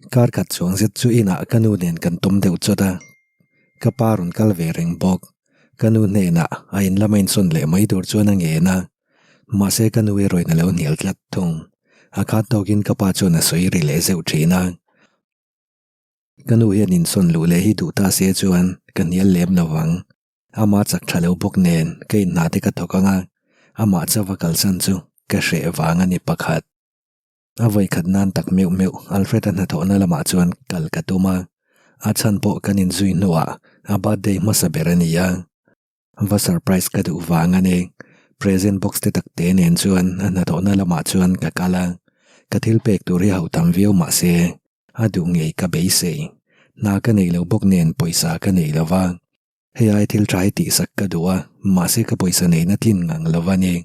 kar khat chuang zet chu ina kanu nen kan tom deuh chota kaparun kalve reng bok kanu ne na a in lamain son le mai dur chuan ange na ma se kanu e roi na lo nial tlat thung a khat tokin kapa chuan a soi ri le zeu thina kanu hian in son lu le hi du ta se chuan kan nial lem lawang ama chak thalo bok nen ke na te ka thokanga ama chawa kalsan chu ka hre wanga ni pakhat avoi khat nan tak meu Alfred an tho na lama chuan kal katuma a chan po kanin zui nuwa a birthday masaberania va surprise ka du wanga ne present box te tak te nen chuan an tho na lama chuan ka kala ka thil pek tu ri hau tam viau ma se a du ngei ka be se na ka nei lo bok nen poisa ka nei lawa he ai thil trai ti sak ka duwa ma se ka poisa nei na tin ngang lawa ne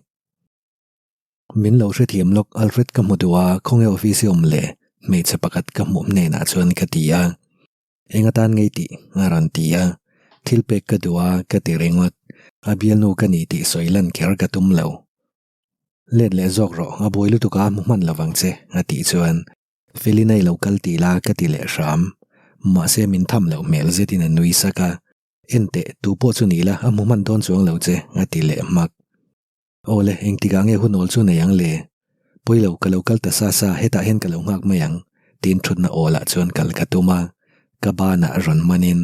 min lo hre thiam lok Alfred ka mudua khonge office om le me chapakat ka mum ne na chuan ka tia enga tan ngei ti ngaran tia thil pek ka duwa ka ti rengot abial nu ka ni ti soilan kher ka tum lo let le zok ro a boilu tu ka muman lawang che a ti chuan felinai local ti la ka ti le ram ma se min tham lo mel zetin a nui saka ente tu po chu ni la a muman don chuang lo che a ti le mak ole eng ti gange hunol chu nayang le poilo ka local ta sa heta hen ka lo ngak mayang tin thut na ola chuan kal katuma ka bana ron manin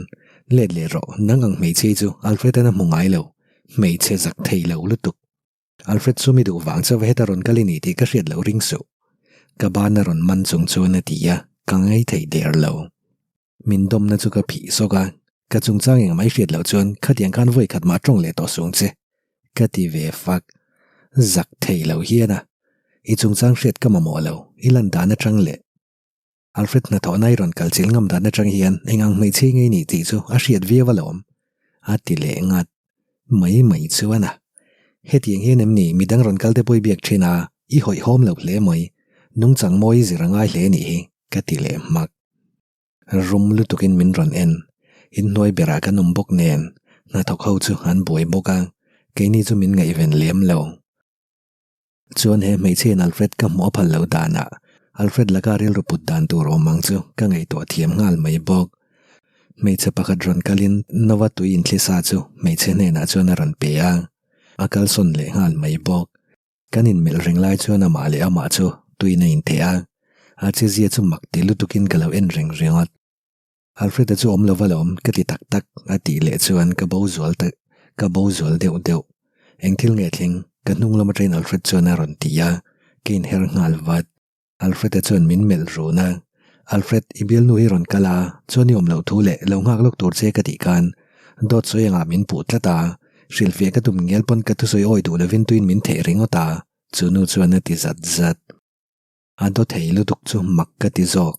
let le ro nangang mei che chu Alfred na mungai lo mei che zak thei lo lutuk Alfred sumi du wang cha heta ron kalini ti ka hriat lo ring su ka bana ron man chung chu na tia ka ngai thei der lo min dom na chu ka phi soka ka chung chang eng mai hriat lo chuan khatiang khan voi khat ma tong le to sung che ka ti ve fak zak thei lo hiana i chung chang hriat ka mamo lo ilan da na tang le Alfred na tho nai ron kalchil ngam da na tang hian engang mei che ngei ni ti chu a hriat ve walom a ti le ngat mai chuana hetiang hian em ni midang ron kalte poi biak thina i hoi hom lo hle moi nung chang moi ziranga hle ni hi ka ti le mak rum lu tukin min ron en in noi bera ka num bok nen na thok ho chu han boi boka ke ni chu min ngai ven lem lo chuan he mei chen Alfred ka mo phal lo dana Alfred laka rel ru put dan tu ro mang chu ka ngai to thiam ngal mai bok mei che pakhat ron kalin nawa tu in thlisa chu mei che ne na chuan ron pe a akal son le ngal mai bok kanin mel ring lai chuan ama le ama chu tuina in the a che zia chu mak te lu tukin kalo en ring ringot Alfred chu om lo walom ka ti tak tak a ti le chuan ka bo zual deu eng thil nge thing ka nung lama train Alfred chuan a ron tia kein her ngal wat Alfred chuan min mel ru na Alfred ibil nu hi ron kala chuan ni om lo thu le lo ngak lok tur che ka ti kan dot soyanga min pu tlata rilve ka tum ngel pon ka thu soi oi du levin tuin min the ringota chunu chuan ti zat a do thei lu duk chu mak ka ti zok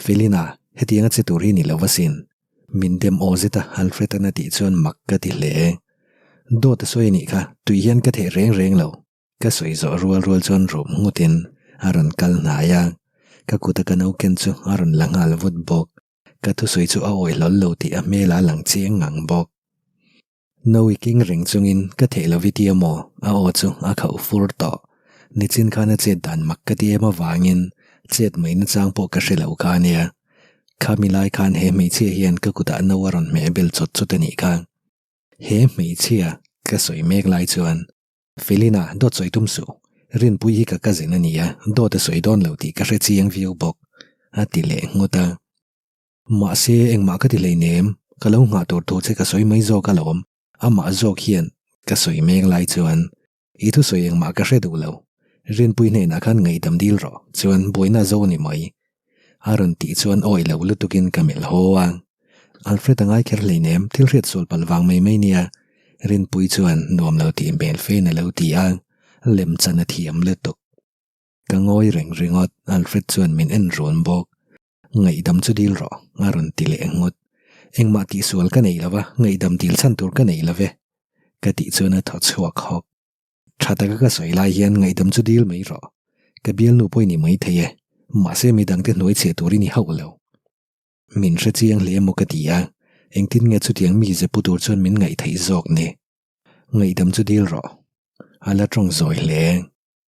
felina hetianga che tur hi ni lowasin min dem ozita Alfred na ti chuan mak ka ti le do ta soi ni kha tui hian ka the reng lo ka soi zo rual chuan rum ngutin aron kal na ya ka kuta ka nau ken chu aron langal vut bok ka thu soi chu a oi lol lo ti a mela lang chiang ngang bok no king ring chungin ka the lo video mo a o chu a khau fur to ni chin khana che dan mak ka ti ema wangin chet mai na chang po ka hrelo ka nia khamilai khan he mei che hian ka kuta no waron me bel chot chotani ka he mei chia ka soi mek lai chuan felina do choi tum su rin pui hi ka kazin ania do te soi don lo ti ka hre chiang view bok a ti le ngota ma se eng ma ka ti le nem ka lo nga tur tu che ka soi mai zo ka lom ama zo khian ka soi mek lai chuan i thu soi eng ma ka hre du lo rin pui ne na khan ngei dam dil ro chuan boina zo ni mai aron ti chuan oi lo lu tukin kamel hoa Alfred angai kher le nem thil riat sol palwang mai nia rin pui chuan nuam lo ti bel fe na lo ti a lem chana thiam le tuk ka ngoi ringot Alfred chuan min en ron bok ngai dam chu dil ro aron ti le ngot engma ti sual ka nei lawa ngai dam dil chan tur ka nei lave ka ti chuan a tho chuak hok thata ka soi lai hian ngai dam chu dil mai ro ka bial nu poi ni mai theye ma se mi dang te noi che turi ni hau lo min hre chiang le mo ka tia engtin nge chu tiang mi ze putur chuan min ngai thei zok ne ngai dam chu dil ro ala trong zoi le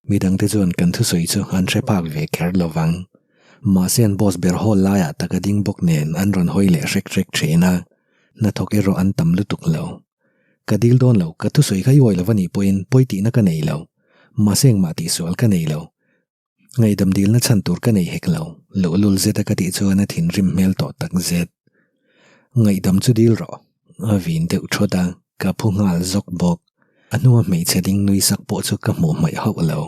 mi dang te chuan kan thu soi chu an hre pak ve kher lowang ma sen boss ber hol la ya taka ding bok nen an ron hoi le rek thena na thok ero an tam lutuk lo kadil don lo ka tu soi khai woi lo wani poin poiti na ka nei lo ma seng ma ti sol ka nei lo ngai dam dil na chan tur ka nei hek lo lo lul zeta ka ti chuan a thin rim mel to tak zet ngai dam chu dil ro a vin deuh thoda ka phungal zok bok anua mei cheding nui sak po chu ka mo mai ho lo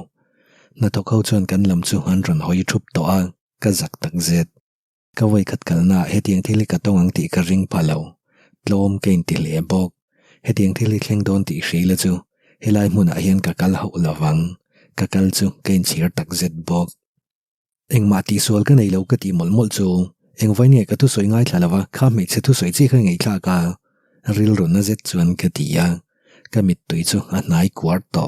na to khau chuan kan lam chu han ron hoi thup to a ka zak tak zet ka wai khat kal na hetiang thili ka tong ang ti ka ring palo tlom kein ti le bok hetiang thili thleng don ti hreila chu helai hmuna hian ka kal ho lawang ka kal chu kein chhir tak zet bok engma ti sol ka nei lo ka ti mol chu engwai nge ka tu soi ngai thlalawa kha me che tu soi chi kha ngei thla ka ril ron na zet chuan ka tia ka mit tui chu a nai kwar to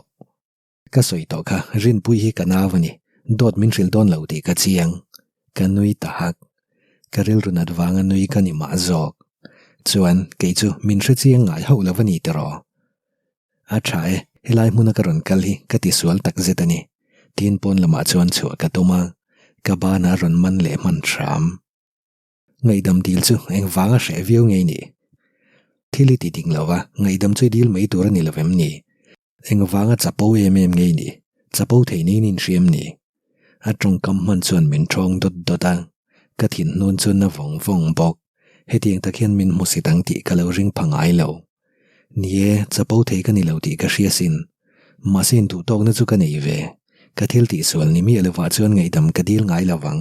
ka soi to kha rin pui hi ka nawani dot min ril don lo ti ka chiang ka nui ta hak ka ril run adwanga nui ka ni ma zok chuan ke chu min hre chiang ngai ho lawani te ro a thae helai hmuna ka ron kal hi ka ti sual tak zetani tin pon lama chuan chu ka toma ka ba na ron man le man thram ngai dam dil chu eng wanga hre viu ngei ni thili ti ding lawa ngai dam chu dil mai tur ni lovem ni eng wanga chapo em ngei ni chapo thei ni nin hriam ni a trong kam man chuan min thong dot ka thin nun chun na vong bok hetiang takhian min musitang ti ka lo ring phangai lo nie chapo thei ka ni lo ti ka hriasin masin tu tok na chu ka nei ve ka thil ti sual ni mi alewa chuan ngai dam ka dil ngai lawang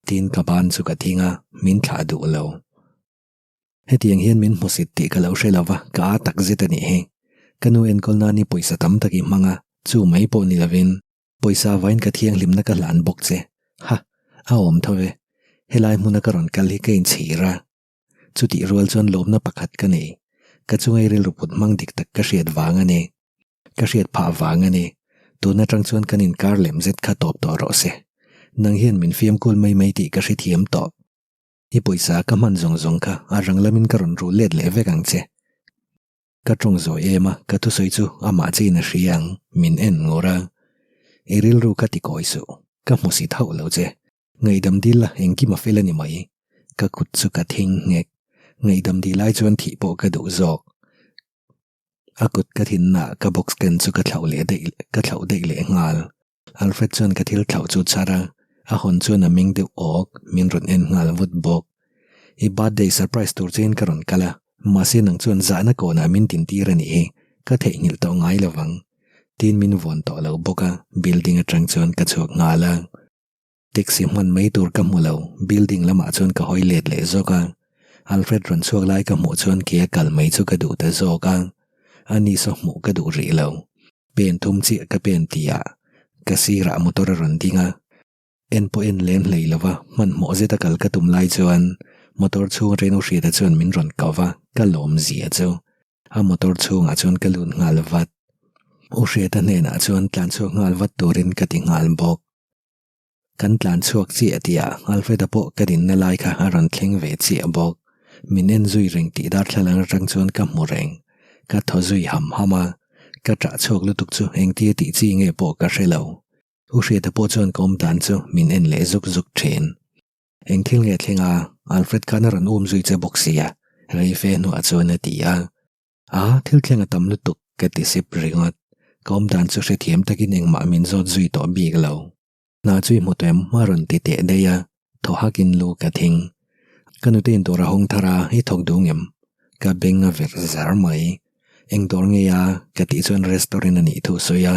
tin ka ban chu ka thinga min thla du lo hetiang hian min musit ti ka lo hrelawa ka tak zetani he kanu en kolna ni poisa tam taki manga chu mai po ni lavin poisa vain ka thiang limna ka hlan bok che ha a om thove helai hmuna ka ron kal hi kein chhira chuti rual chuan lomna pakhat ka nei ka chungai ril ruput mang dik tak ka hriat wanga ne ka hriat pha wanga ne tuna tang chuan kanin kar lem zet kha top to ro se nang hian min fiam kul mai ti ka hri thiam to i poisa ka man zong ka arang lamin ka ron ru let le vekang che ka trong zo ema ka tu soi chu ama chi na hriang min en ngora eril ru ka ti koi su ka musi thau lo che ngai dam dil la engki ma felani mai ka kut chu ka thing ngek ngai dam di lai chuan thi po ka du zok akut ka thin na ka box ken chu ka thlau dei le ngal alfred chuan ka thil thlau chu chara a hon chuan a ming deuh ok min run en ngal vut bok i birthday surprise tur chen ka ron kala mase nang chuan za na ko na min tin tir ani he ka thei ngil to ngai lawang tin min von to lo boka building atang chuan ka chok ngala taxi man mai tur ka mulo building lama chuan ka hoi let le zoka alfred ron chuak lai ka mu chuan ke kal mai chu ka du ta zoka ani so mu ka du ri lo pen thum chi ka pen tia ka sira motor ron dinga en po en lem leilawa man mo zeta kal ka tum lai chuan motor chu reno hri da chuan min ron kawa ka lom zia chu a motor chu nga chuan ka lun ngal vat u hre ta ne na chuan tlan chu ngal vat turin ka ti ngal bok kan tlan chuak chi atia alfred apo ka din na lai kha aron thleng ve chi bok min en zui ring ti dar thlang rang chuan ka mu reng ka tho zui hama ka tra chuak lutuk chu eng ti chi nge po ka hrelo u hre ta po chuan kom tan chu min en le zuk then eng thil nge thlenga alfred kana ran zui che boxia rei fe no a chuan atia a thil thlenga tam lutuk ka ti sip ringot kom tan chu hre thiam takin eng ma min zot zui to big lo na chui motem maron ti te deya tho hakin lu ka thing kanu ten tora hong thara hi thok dungem ka benga ver zar mai eng dor nge ya ka ti chuan restaurant ani thu soya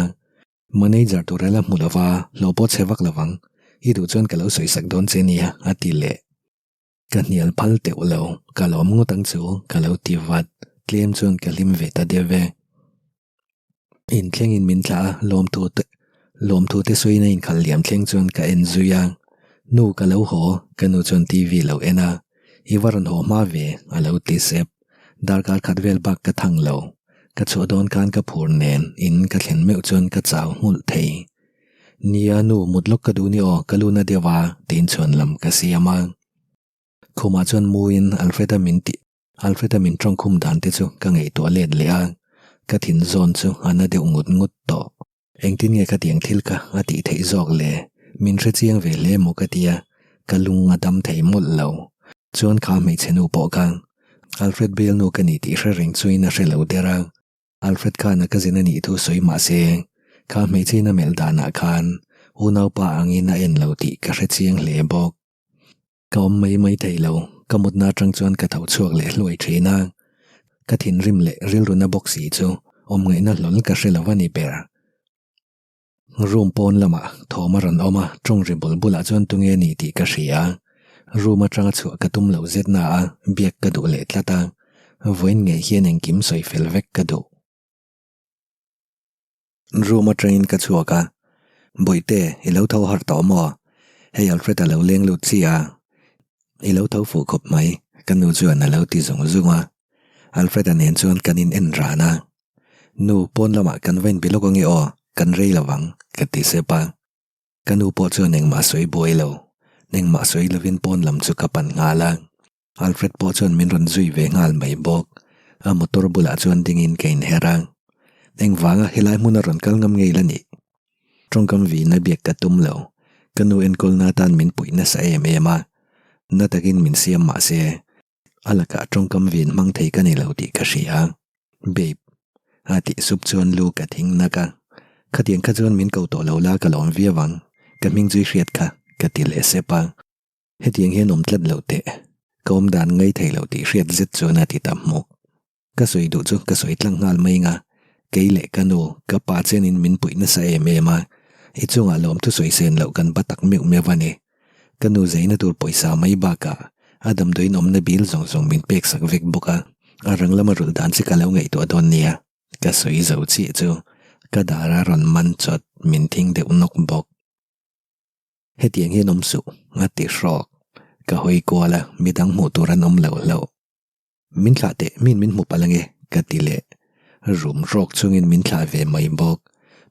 manager turela mulawa lopo chewak lawang i du chuan ka lo soi sak don che nia atile ka nial phal te ulo ka lom ngo tang chu ka lo ti wat tlem chuan ka lim ve ta deve in thleng in min thla lom thu te soina in khal liam thleng chuan ka en zuya nu ka lo ho kanu chuan tv lo ena i waran ho ma ve a lo ti sep dar kar khatvel bak ka thang lo ka chodon kan ka phur nen in ka thlen meu chuan ka chaw ngul thei nia nu mutlok ka du ni o kaluna dewa tin chuan lam ka siama khuma chuan muin alfetamin trong khum dan te chu ka ngei to let le a ka thin zon chu ana de ngut to engtin nge ka tiang thil ka ati thei zok le min hre chiang ve le mo ka tia kalung adam thei mol lo chuan kha mei chenu po kang Alfred Bale nu kani ti hring chui na hrelo dera Alfred kha na kazina ni thu soi ma se kha mei china meldana khan unau pa angina en lo ti ka hre chiang hle bok kaum mai thei lo kamut na tang chuan ka thau chuak le hloi thina ka thin rim le ril runa boxi chu ngai na hlol ka hrelovani per room pon lama thoma ran oma tong ri bulbula chuan tunge ni ti ka hria room atanga chu ka tum lo zet na a biak ka du le tlata voin nge hian eng kim soi fel vek ka du room train ka chuaka boite ilo tho har to mo hey Alfred alo leng lu chia ilo tho fu khop mai kanu chuan alo ti zung zunga Alfred anen chuan kanin en rana nu pon lama kan vein bilok nge o kan rei lawang ka ti sepa kanu po chuan eng ma soi boilo neng ma soi lovin pon lam chu kapan ngala Alfred po chuan min ron zui ve ngal mai bok a motor bula chuan dingin kein herang eng wanga helai mun ron kal ngam ngei lani tongkam vi na biak ka tum lo kanu en kol na tan min pui na sa ema na takin min siam ma se alaka tongkam vin mang thei ka ni lo ti ka hria babe ati sup chuan lu ka thing naka khatiang kha chuan min ko to lo la ka lom viawang ka ming zui hriat kha ka ti le sepa hetiang he nom tlat lo te kom dan ngai thei lo ti hriat zet chuan ati tam mok ka soi du chu ka soi tlang ngal mai nga keile kanu ka pa chen in min pui na sa ema ichunga lom tu soi sen lo kan batak meu mewani kanu zeina tur poisa mai ba ka adam doin om na bil zong zong min pek sak vek boka arang lama rul dan si kalau ngai to don nia ka soi zo chi chu ka dara ron man chot min thing de unok bok hetiang he nom su ngati rok ka hoi koala midang mu turan om lo lo min thla te min mu palange ka tile room rok chungin min thla ve mai bok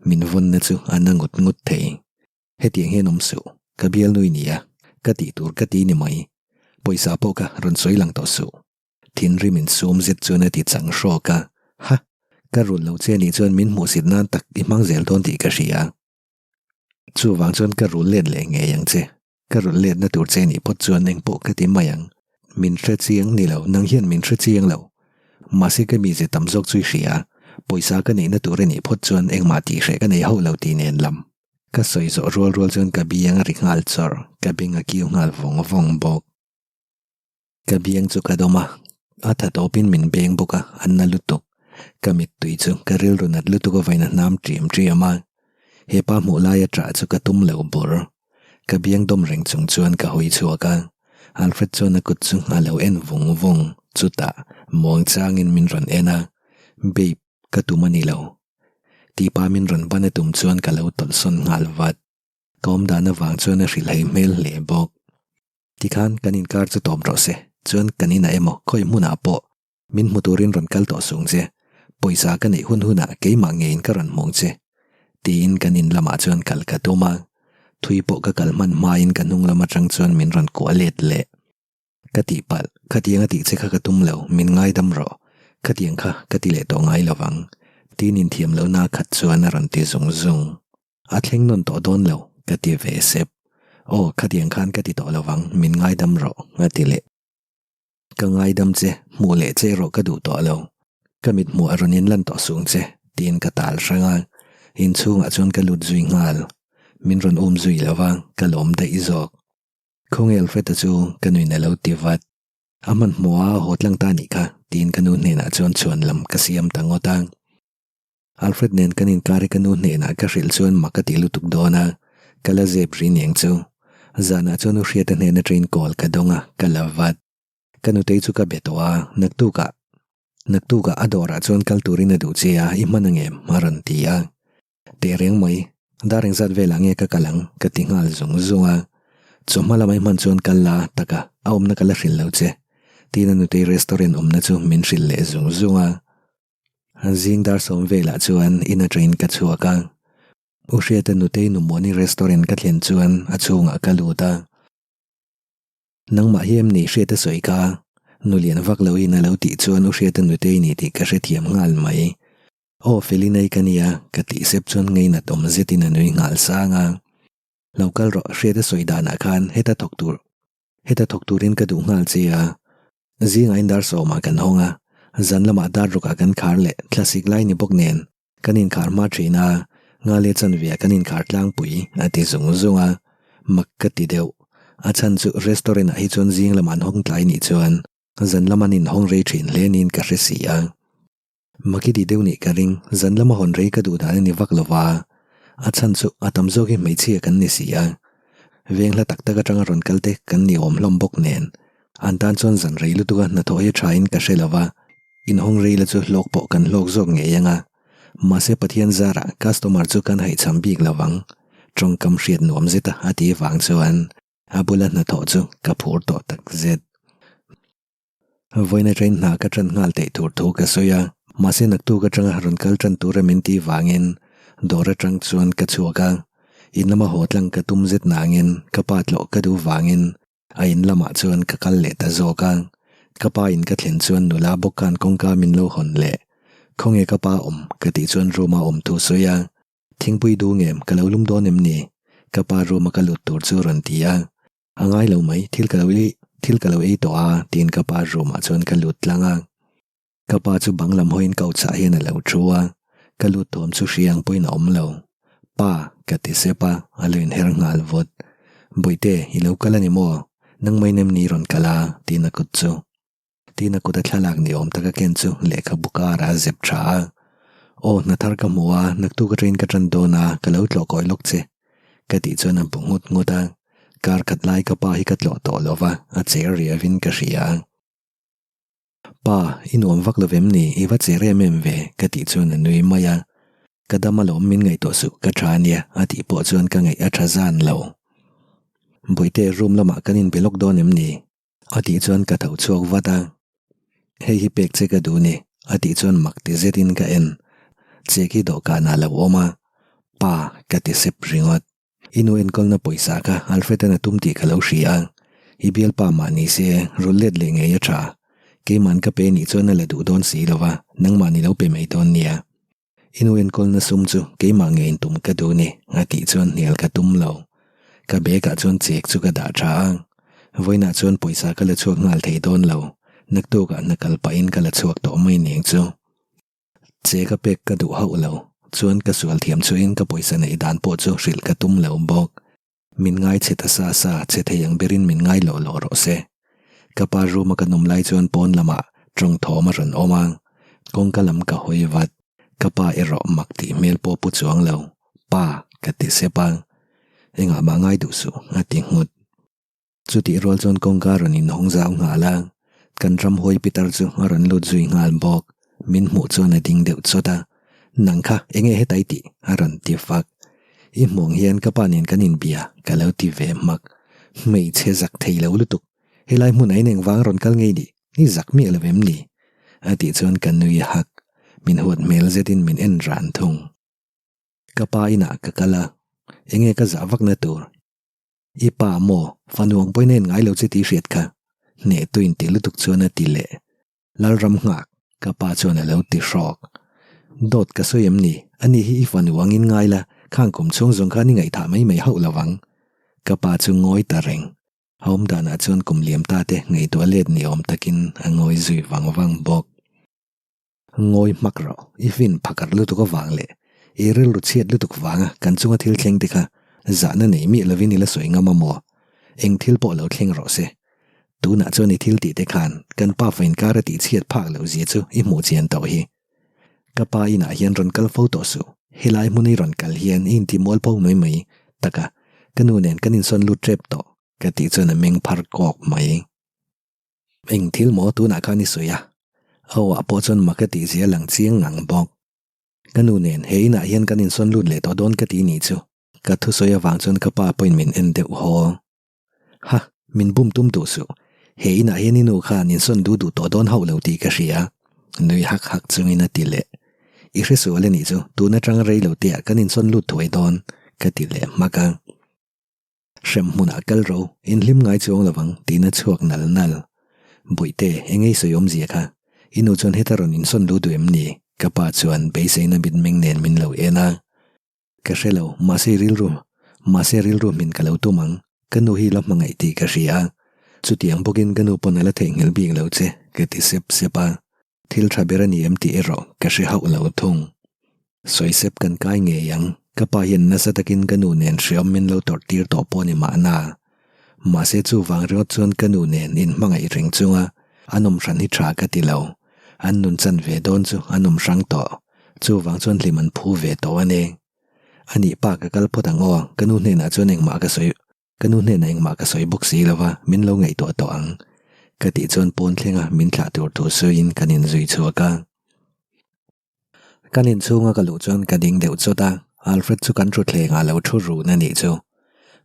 min von na chu anangut ngut thei hetiang he nom su ka bial nui nia ka ti tur ka ti ni mai poisa po ka ron soi lang to su thin ri min sum zet chuna ti chang ro ka ha ka rul lo che ni chuan min mu sit nan tak i mang zel don ti ka hria chu wang chuan ka rul len le nge yang che ka rul len na tur che ni pot chuan eng po ka ti mayang min hre chiang ni lo nang hian min hre chiang lo ma se ka mi je tam jok chui hria poisa ka nei na tur ni pot chuan eng ma ti hre ka nei ho lo ti nen lam ka soi zo rol chuan ka biang ri ngal chor ka binga ki ngal vong bok ka biang chu ka doma atha topin min beng boka anna lutuk kamit tui chu ka ril runat lutuk vaina nam triama he pa mu la ya tra chu ka tum lo bor ka biang dom reng chung chuan ka hoi chuaka Alfred chuan a kut chu alo en vong chuta mong changin min ron ena babe ka tumani lo ti pa min ron ban tum chuan ka lo tol son ngal wat kom dana wang chuan a hrilai mel le bok tikhan kanin kar chu tom ro se chuan kanina emo khoi muna po min muturin ron kal to sung je poisa ka nei hun keima ngein ka ron mong che tin kanin lama chuan kal ka toma thui po ka kalman main kanung lama tang chuan min ron ko let le kati pal khatianga ti che kha ka tum lo min ngai dam ro khatiang kha kati le to ngai lawang tin in thiam lo na khat chuan ron ti zung a thleng non to don lo kati ve sep o khatiang khan kati to lawang min ngai dam ro ngati le ka ngai dam che mu le che ro ka du to lo kamit mu aronin lan to sung che tin ka tal ranga in chung a chuan ka lut zui ngal min ron zui lawang ka lom da izok khong Alfred chu kanui na lo ti wat aman mua hotlang ta ni kha tin kanu ne na chuan lam ka siam tangotang Alfred nen kanin kare kanu ne na ka ril chuan makati lutuk dona kala zeb rin yang chu zana chuan u hriat ne na train call ka donga kalawat kanu te chu ka betwa naktu ka adora chuan kal turina du chia i manange maran tia te reng mai dareng zat velange ka kalang ka tingal zunga chomala mai man chuan kala taka aum na kala hril lo che tina nu te restaurant na chu min hril le zunga zing dar som vela chuan ina train ka chuaka u hriata nu te nu moni restaurant ka thlen chuan a chunga kaluta nangma hiam ni hriata soi ka nu lian vak lo ina lo ti chuan u hriata nu te ni ti ka hre thiam ngal mai o felinai kania ka ti sep chuan ngei na tom zetina nui ngal sanga local ro hriata soidana khan heta thoktur heta thok turin ka du ngal chia zinga indar so ma kan honga zan lama dar ruka kan khar le classic line ni bok nen kanin khar ma thina nga le chan via kanin khar tlang pui ati zung zunga makkati deu achan chu restaurant hi chon jing laman hong tlai ni chuan zan lamanin hong rei thin lenin ka resia makiti deu ni ka ring zan lama hon rei ka du dan ni vaklova achan chu atam zogi mai chi kan ni sia vengla takta ka tanga ron kalte kan ni om hlom bok nen antan chon zan rei lu tuga na tho he thain ka shelawa in hong rei la chu lok po kan lok zok nge yanga mase pathian zara customer chu kan hai cham bik lawang trong kam hriat nuam zeta ati wang chuan abula na tho chu ka phur to tak zet voina train na ka tran ngal te thur thu ka soya mase nak tu ka tanga ron kal tran tu rementi wangin dora tang chuan ka chuaka inlama hotlang ka tum zet nangin ka patlo ka du wangin a in lama chuan ka kal le ta zoka ka pa in ka thlen chuan nula bokan kongka min lo hon le khonge ka pa ka ti chuan roma thu soya thingpui du ngem ka lo lum donem ni ka pa roma ka lut tur chu ron tia angai lo mai thil ka lo ei to a tin ka pa roma chuan ka lut langa ka pa chu banglam hoin kau cha hian a lo thua ka lut thom chu hriang poin om lo pa ka ti sepa aloin her ngal vot boite i lo kala ni mo nang mai nem ni ron kala tina kut chu tina kut a thalak ni om taka ken chu lekha buka ra zep tha o na thar ka muwa nak tu ka train ka tran do na ka lo tlo koi lok che ka ti chuan a bungut nguta kar khat lai ka pa hi ka tlo to lova a cher ria vin ka ria pa inom vak lovem ni iwa chere mem ve ka ti chuan a nui maya kadama lo min ngai to su ka thania ati po chuan ka ngai a thazan lo boite room lama kanin belok donem ni ati chuan ka thau chuak wata hei hi pek che ka du ni ati chuan makti zetin ka en cheki do ka na lo oma pa ka ti sep ringot inu en kol na poisa ka alfred na tumti khalo ria ibel pa mani se rolet le nge ya tha ke man ka pe ni chuan la du don si lova nang mani lo pe mai don nia inu en kol na sum chu ke ma nge in tum ka du ni ati chuan nial ka tum lo ka be ka chuan chek chu ka da tha voina chuan poisa ka la chuak ngal thei don lo nak to ka nakal pa in ka la chuak to mai ning chu che ka pek ka du hau lo chuan ka sual thiam chu in ka poisa nei dan po chu hril ka tum lo bok min ngai cheta sa che theyang berin min ngai lo ro se ka pa ru ma ka nom lai chuan pon lama trong thoma ron omang kong ka lam ka hoi wat ka pa ero makti mel po pu chuang lo pa ka ti sepa enga ma ngai du su ati ngut chuti rol chon kong ka ron in hong zau nga la kan ram hoi pitar chu ron lu zui ngal bok min mu chuan a ding deuh chota nangkha enge hetai ti aron ti fak i mong hian ka panin kanin bia ka lo ti ve mak mei che zak thei lo lutuk helai mun ai neng wang ron kal ngei ni zak mi elwem ni ati chuan kan nui hak min huat mel zetin min en ran thung ka pa ina ka kala enge ka zawak na tur i pa mo fanuang poinen ngai lo che ti hriat kha ne tuin ti lutuk chuan a ti le lal ram ngak ka pa chuan a lo ti hrok dot ka soyem ni ani hi fanuang in ngai la khang kum chung zong kha ni ngai tha mai hau lawang ka pa chu ngoi ta reng hom dana chuan kum liam ta te ngei to let ni om takin a ngoi zui wang bok ngoi makro ifin phakar lu to ko wang le eril ru chiat lu tuk wanga kan chunga thil thleng te kha zana nei mi lovin ila soinga mamo eng thil po lo thleng ro se tu na chuan i thil ti te khan kan pa fain kara ti chiat phak lo zi chu i mu chian to hi ka pa ina hian ron kal photo su helai muni ron kal hian in ti mol po mai taka kanu nen kanin son lu trep to ka ti chuan a meng phar kok mai eng thil mo tu na khani soya awa po chuan makati zia lang chiang ngang bok kanu nen heina hian kanin son lut le to don ka ti ni chu ka thu soya wang chuan ka pa point min en de ho ha min bum tum tu su heina hian inu khan in son du to don hau lo ti ka ria nui hak chungina ti le i hre su le ni chu tu na tang rei lo te kanin son lut thoi don ka ti le maka shem muna kal ro in lim ngai chuang lawang ti na chuak nal buite engei soyom zia kha inu chuan hetaron in son lu duem ni ka pa chuan beiseina bit meng nen min lo ena ka shelo ma se ril ru min ka lo tumang kanu hi lam mangai ti ka ria chu tiang bokin kanu pon ala thei ngel bing lo che ke ti sep sepa thil thabera ni em ti ero ka she hau lo thung soi sep kan kai nge yang ka pa yen na sa takin kanu nen shriam min lo tor tir to poni ma na ma se chu wang ro chon kanu nen in mangai ring chunga anom ran hi tha ka ti lo an nun chan ve don chu anom rang to chu wang chon liman phu ve to ane ani pa ka kal potang o kanu ne na chon eng ma ka soi kanu ne na eng ma ka soi box si lawa min lo ngai to to ang ka ti chon pon thlenga min thla tur tu so in kanin zui chuaka kanin chunga ka lu chon ka ding deu chota Alfred chu kan tru thlenga lo thu ru na ni chu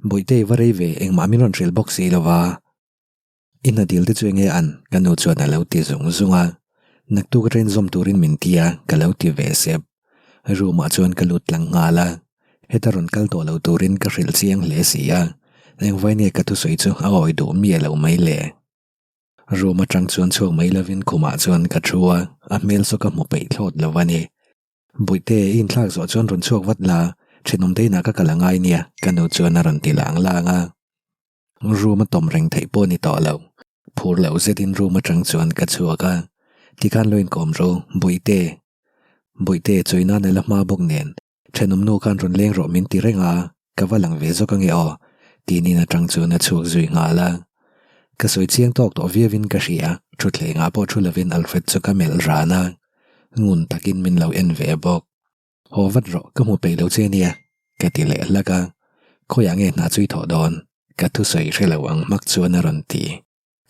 boite varei ve eng ma min ron rel box si lawa in a dil te chu nge an kanu chon na lo ti zung zunga nak tu ka ren zom turin min tia ka lo ti ve sep ru ma chon ka lut lang nga la hetaron kal to lo turin ka ril chiang le sia eng vai ne ka tu soi chu a oi du mi lo mai le ru ma tang chuan chu mai lovin khuma chuan ka thua a mel so ka mo pe thlot lawani buite in thlak zo chuan run chuak wat la thinom te na ka kalangai nia kanu chuan a ron ti lang langa ru ma tom reng thei po ni to lo phur lo zetin ru ma tang chuan ka chuaka ti kan loin kom ro buite choina ne la ma bok nen thinom no kan run leng ro min ti renga ka walang ve zo ka nge o ti ni na tang chuan a chuak zui nga la ka soi chiang tok to viavin ka ria thu thlenga po thu lovin Alfred chu ka mel rana ngun takin min lo en ve bok ho vat ro ka mu pe lo che nia ka ti le laka khoyang e na chui tho don ka thu soi relo ang mak chuan a ron ti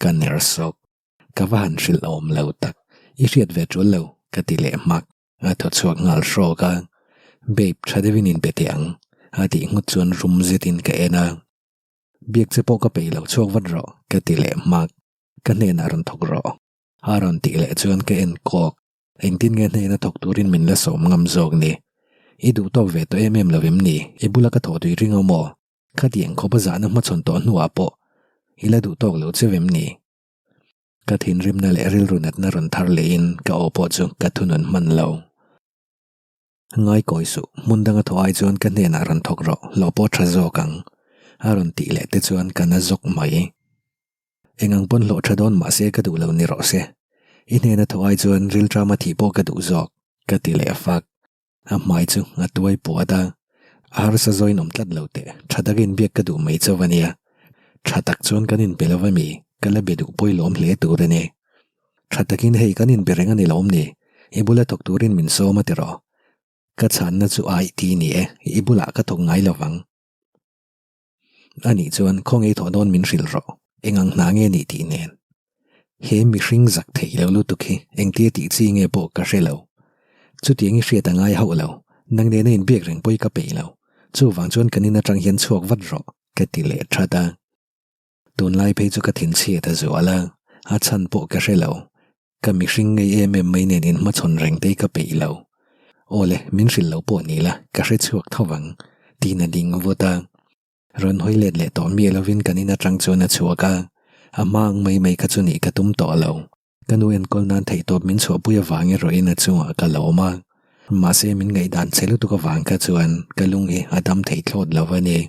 ka ner sok ka van shil om lo tak I riat ve chu lo ka ti le mak a tho chuak ngal ro ka babe thadevin in betiang a ti ngut chuan rum zetin ka ena biak che po ka pe lo chuak vat ro ka ti le mak ka ne na ron thok ro a ron ti le chuan ka en kok eng tin nge ne na thok turin min la som ngam zog ni I du to ve to em lovim ni I bula ka tho tu ring mo kha tiang kho ba za na ma chon to nuwa po I la du to lo che vem ni ka thin rim na le ril runat na ron thar le in ka opo chu ka thunun man lo ngai koi su mundanga tho ai chuan ka ne na ron thok ro lo po tha zo kang aron ti le te chuan kana zok mai engang pon lo thadon ma se ka du lo ni ro se I ne na thoi chuan ril drama thi po ka du zok ka ti le fak a mai chu a tuai po da ar sa zoin om tlat lo te thadagin biak ka du mai chawania thatak chuan kanin pelova mi kala bedu poi lom hle tur ne thatakin hei kanin bereng ani lom ni ibula tok turin min so ma te ro ka chan na chu ai ti ni e ibula ka thok ngai lawang ani chuan khong ei tho don min ril ro engang na nge ni ti nen he mi hring zak thei lo lu tu khi eng ti ti chi nge po ka relo chu tiang I hriat angai ho lo nang ne in biak reng poi ka pe lo chu wang chuan kanin atang hian chuak vat ro ka ti le thada tun lai pe chu ka thin che ta zo ala a chan po ka relo ka mi hring ngei em mai nen in ma chon reng te ka pe lo ole min ril lo po ni la ka hre chuak thawang ti na ding vota ron hoi let le to mi lovin kanina tang chuan a chuaka amang mai ka chuni ka tum to lo kanu en kol nan thei top min chho puya wange ro ina chuwa ka lo ma se min ngai dan chelu tu ka wang ka chuan kalung hi adam thei thlot lawani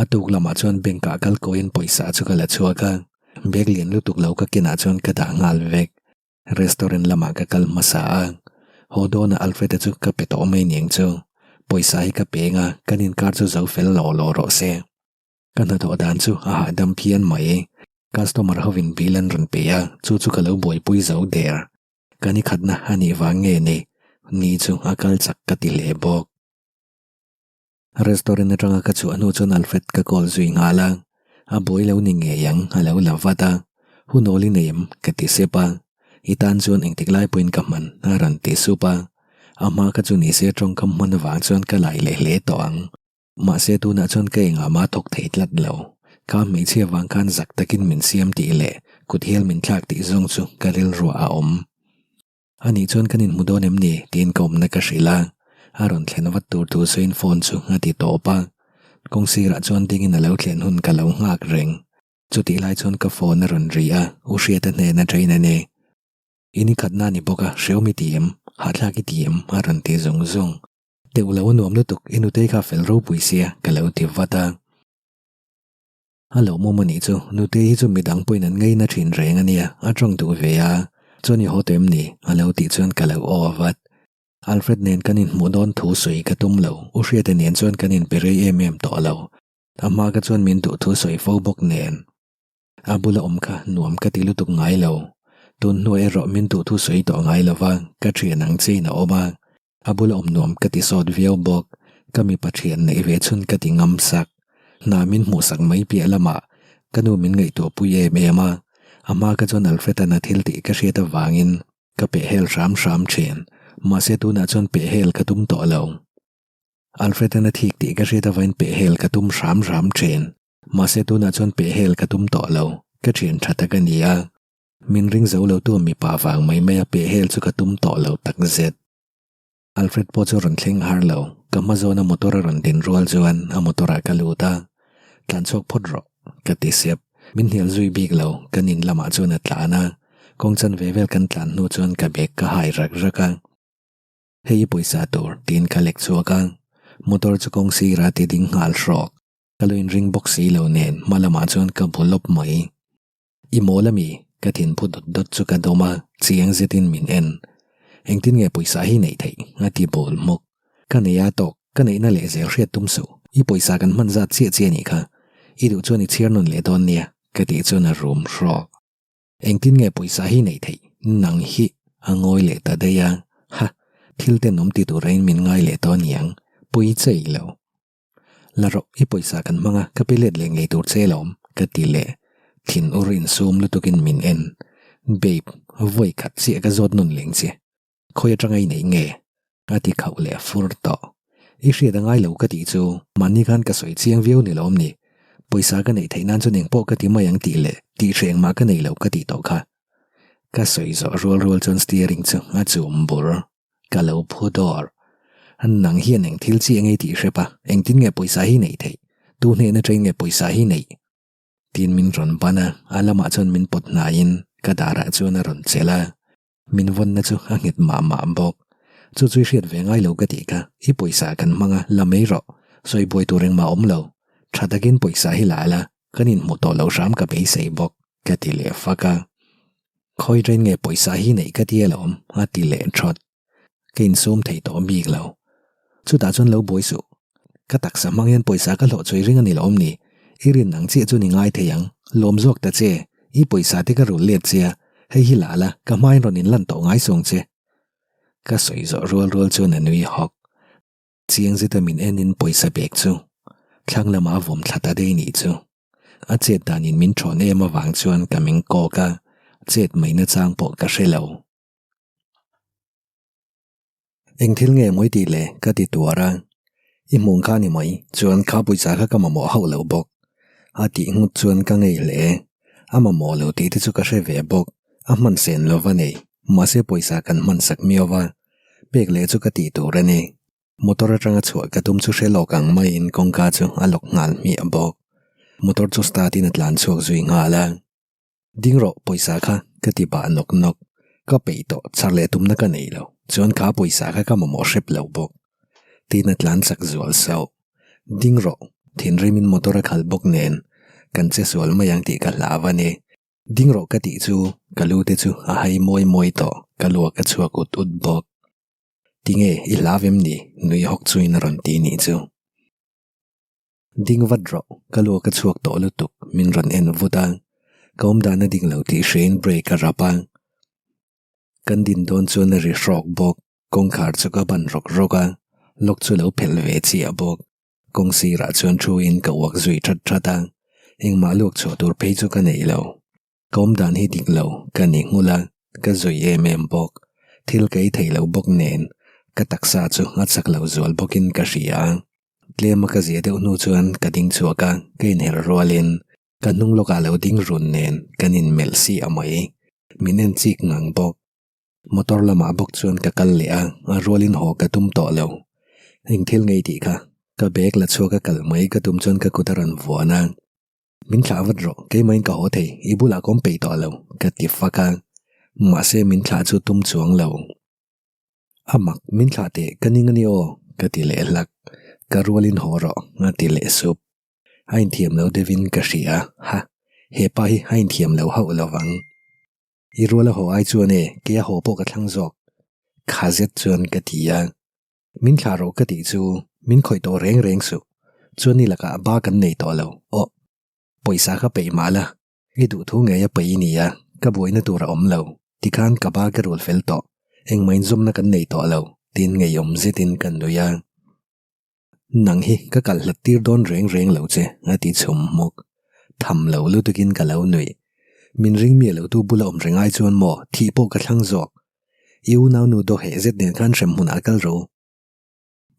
atuk lama chuan bengka kal koin poisa chu ka la chuaka beg lian lu tuk lo ka kina chuan ka da ngal vek restaurant lama ka kal masa hodona Alfred chu ka pe to mai ning chu poisa hi ka pe nga kanin kar chu zo fel lo ro se kana to dan chu a dam phian mai customer hovin bilan run pe ya chu ka lo boi pui zo der kani khatna hani wange ni chu akal chak ka ti le bok restaurant atanga ka chu anu chon Alfred ka kol zui nga la a boi lo ni nge yang a lo lavata hunoli nem ka ti sepa itan chuan eng tiklai point ka man a ran ti supa ama ka chu ni se trong kam man wang chuan ka lai le to ang ma se tu na chuan ke nga ma thok thei tlat lo ka mi che wang kan zak takin min siam ti le kut hel min thlak ti zong chu ka ril ro a om ani chuan kanin mudon em ni tin kom na ka rila aron thlen wat tur tu sein phone chu ati to pa kong sira chuan ding in a lo thlen hun ka lo ngak reng chu ti lai chuan ka phone ron ria u hriat ne na train ne ini khatna ni boka Xiaomi tiem hatla ki tiem aron ti zong zong te ulo nuam lu tuk inu te kha fel ro puisia ka lo ti vata alo mo mani chu nu te hi chu midang point an ngei na thin reng ania atong tu ve a choni hotem ni alo ti chuan kaloovat Alfred nen kanin mudon thu sui ka tum lo u hriat nen chuan kanin pere em to lo ama ka chuan min tu thu sui fo bok nen abula kha nuam ka tilu tuk ngai lo tun no e ro min tu thu sui to ngai lova ka thian ang che na oma abula nuam ka ti sot viau bok kami pathian nei ve chun ka ti ngam sak na min mu sak mai pi alama kanu min ngai to pu ye me ama ama ka chuan Alfred na thil ti ka hriata wangin ka pe hel ram chen ma se tu na chon pe hel ka tum to lo Alfred na thik ti ka hriata vain pe hel ka tum ram chen ma se tu na chon pe hel ka tum to lo ka chen thata ka nia min ring zo lo tu mi pa wang mai mai pe hel chu ka tum to lo tak zet Alfred po chu ron thleng har lo ka ma zo na motor ron din rol chuan a motora ka luta tlan chok phot ro ka ti sep min hel zui big lo kanin lama chuan atlana kong chan vevel kan tlan nu chuan ka bek ka hai rak raka hei poisa tur tin ka lek chuaka motor chu kong si ra ti ding ngal rok kaloin ring box si lo nen malama chuan ka bulop mai I molami ka thin phut dot chu ka doma chiang zetin min en engtin nge poisa hi nei thei nga ti bol mok ka ne ya tok ka nei na le zel hriat tum su I poisa kan man za che ni kha I du chuan I chiar non le don nia ka ti chuan a room rok engtin nge poisa hi nei thei nang hi angoi le ta daya ha thil te nom ti tu rain min ngai le to niang pui chei lo la ro I poisa kan manga ka pilet le ngei tur chelom ka ti le thin urin sum lu tukin min en babe voi khat si ka zot nun leng che khoi atangai nei nge ati khau le fur to I hriat angai lo ka ti chu mani khan ka soi chiang viu ni lom ni poisa ka nei theinan chu ning po ka ti mayang ti le ti hreng ma ka nei lo ka ti to kha ka soi zo rol chon steering chu a chum bur ka lo phudor an nang hian eng thil chi angai ti hrepa eng tin nge poisa hi nei thei tu ne na train nge poisa hi nei tin min ron bana alama chon min pot na in ka dara chuan a ron chela min von na chu a ngit ma bok chu chui hriat ve ngai lo ka ti ka I poisa kan manga lamei ro soi boi tu reng ma om lo thadakin poisa hi la la kanin mu to lo ram ka be sei bok ka ti le faka khoi train nge poisa hi nei ka ti lom a ti le thot kein sum thei to big lo chu ta chon lo boi su ka taksa mangyan poisa ka lo choi ring ani lom ni irin nang che chu ni ngai theyang lom jok ta che I poisa te ka ru le che hei hi la la ka mai ron in lan to ngai song che ka soi zo rol chu na nui hok chiang vitamin en in poisa bek chu thlang lama vom thlata de ni chu a che dan in min thon e ma wang chuan kaming ko ka chet mai na chang po ka hrelo eng thil nge moi ti le ka ti tuara I mung kha ni mai chuan kha poisa kha ka ma mo ho lo bok a ti ngu chuan ka ngei le ama mo lo ti chu ka hre ve bok a man sen lo va nei ma se poisa kan man sak miowa pek le chu ka ti tu ra ni motor atanga chua ka tum chu hre lo kang mai in kong ka chu a lok ngal mi bok motor chu start in atlan chuak zui nga la ding ro poisa kha ka ti ba nok ka pe to char le tum na ka nei lo chuan kha poisa kha ka mo hrep lo bok tin atlan sak zual sau ding ro thin remin motor a khal bok nen kan che sual mayang ti ka hlawa ne ding ro ka ti chu kalu te chu a hai moi to kalua ka chuak ut bok tinge I lavem ni nui hok chuin ron ti ni chu ding vad ro kalua ka chuak to lutuk min ron en vuta kom dana ding lo ti hrein break a rapa kan din don chu na ri rok bok kong khar chu ka ban roka lok chu lo phel ve chi a bok kong si ra chuan thu in ka wak zui thata eng ma lok chu tur pe chu ka nei lo kom dan hi ding lo ka ni ngula ka zui em bok thil kai thei lo bok nen ka taksa chu a chak lo zual bokin ka ria tlema ka zia deuh nu chuan ka ding chuaka kein her rolin ka nung loka lo ding run nen kanin mel si amai minen chik ngang bok motor lama bok chuan ka kal le a rolin ho ka tum to lo eng thil ngei ti kha ka bek la chuaka kal mai ka tum chuan ka kutaran vuana min thla vat ro ke main ka ho thei ibula kom pe to lo ka ti faka ma se min thla chu tum chuang lo amak min thla te kaning ani o ka ti le lak ka rolin ho ro nga ti le sup hain thiam lo devin ka ria ha he pa hi hain thiam lo ho lawang I ruala ho ai chuan e ke ho po ka thlang zok khazet chuan ka tia min tharo ka ti chu min khoi to reng su chuan ni laka ba kan nei to lo o poisa ka pe mala I du thu nge ya pe ni ya ka boina tura om lo tikhan ka ba ka rul fel to eng main zum na kan nei to lo tin nge yom zitin kan do ya nang hi ka kal hlatir don reng lo che ati chum mok tham lo lu tukin ka lo nui min ring mi lo tu bula om rengai chuan mo thi po ka thlang zok iu nau nu do he zet nen kan rem hun akal ro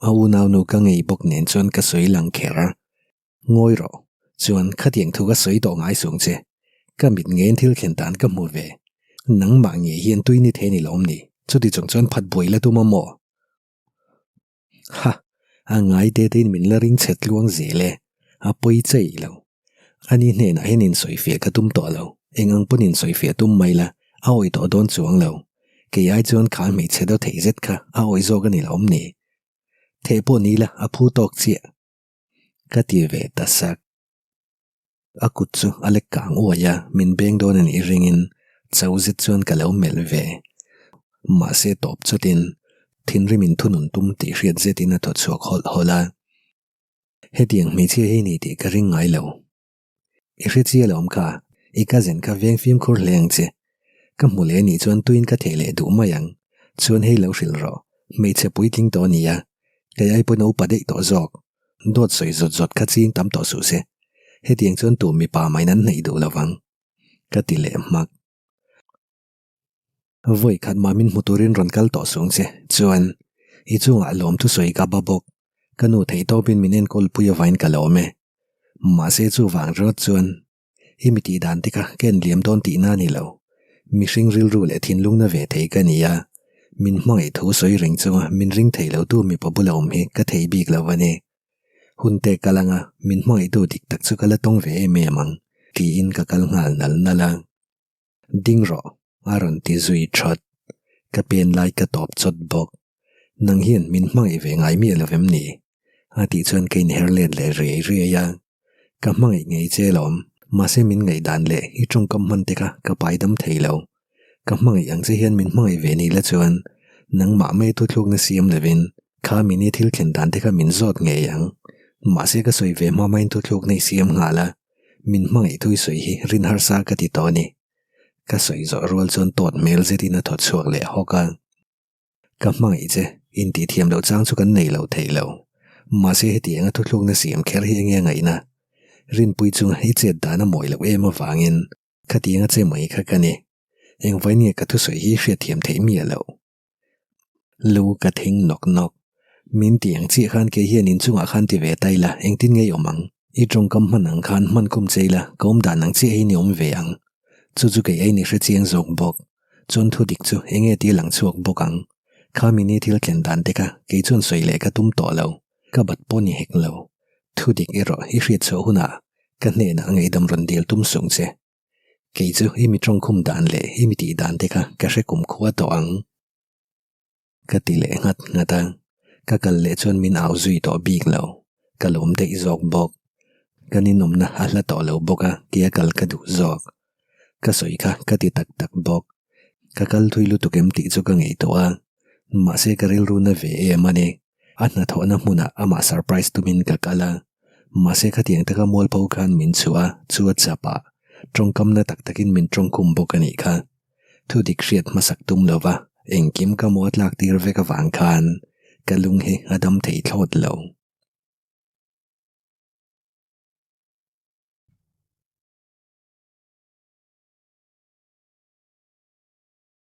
au nau nu ka ngei bok nen chuan ka soi lang kher ngoi ro chuan khatiang thu ka soi to ngai sung che ka mit ngen thil khen tan ka mu ve nang ma nge hian tuini the ni lom ni chuti chung chuan phat boila tu ma mo ha a ngai te tin min la ring chet luang zele a poi chei lo ani hne na henin soi fe ka tum to lo engang punin soi fe tum mai la a oi to don chuang lo ke ai chuan kha mi che do thei zet kha a oi zo ga ni lom ni the po ni la a phu tok chi ka ti ve ta sak a kut chu alek kang o ya min beng don an I ringin chau zet chuan ka lo mel ve ma se top chutin thin rimin thunun tum ti hriat zetin a tho chuak hol hola hetiang mi che he ni ti ka ring ngai lo I hre chi lom kha I ka zen ka veng phim khur leng che ka mule ni chuan tuin ka thele du mayang chuan hei lo hril ro mei che pui tling to ni ya ka ai po no pa dei to zok dot soi zot ka ching tam to su se hetiang chuan tu mi pa mai nan nei du lawang ka ti le mak voi khat ma min muturin ron kal to sung che chuan I chunga lom tu soi ka babok kanu thei to bin minen kol puya vain ka lo me ma se chu wang rot chuan imiti dan tika ken liam don ti na ni lo mi hring ril ru le thin lung na ve thei ka ni ya min hmangai thu soi ring chu min ring thei lo tu mi populom hi ka thei bik lo wani hunte kalanga min hmangai tu dik tak chu kala tong ve me mang ki in ka kal ngal nal nala ding ro aron ti zui thot ka pen lai ka top chot bok nang hian min hmangai ve ngai mi lovem ni ati chuan kein herlet le re ya ka hmangai ngei che lom ma se min ngai dan le I chung kam man te ka paidam thei lo ka hmangai ang che hian min hmangai ve ni la chuan nang ma me tu thluk na siam levin kha mini thil khen dan te ka min zot nge yang ma se ka soi ve ma main tu thluk nei siam nga la min hmangai thui soi hi rin har sa ka ti to ni ka soi zo rol chon tot mel zetina thot chuak le hoka ka hmangai che in ti thiam lo chang chu kan nei lo thei lo ma se heti anga thu thluk na siam kher hi nge ngai na rin pui chung hi che da na moi lo ema wangin khati anga che mai kha kani eng vai ni ka thu soi hi hria thiam thei mi lo lu ka thing nok min tiang chi khan ke hian in chunga khan ti ve tai la eng tin nge yomang I trong kam manang khan man kum cheila kom da nang chi hi niom ve ang chu ke ai ni hre chiang zok bok chon thu dik chu enge ti lang chuak bokang kha mini thil ken dan te ka ke chon soi le ka tum to lo ka bat poni hek lo thu dik ero hi hriat cho huna ka ne na ngei dam ron dil tum sung che ke chu hi mi trong khum dan le hi mi ti dan te ka hre kum khuwa to ang ka ti le ngata ka kal le chon min au zui to bik lo ka lom te zok bok kanin nom na hala to lo boka kia kal ka du zok ka soi ka ti tak bok ka kal thui lu tu kem ti chu ka ngei to a ma se ka ril ru na ve e mane atna tho na hmuna ama surprise tu min ka kala ma se kha tiang ta ka mol pau khan min chua chapa trong kam na takin min trong kum bokani kha thu dik hriat masak tum lova engkim ka mot lak tir ve ka wang khan kalung he adam thei thlot lo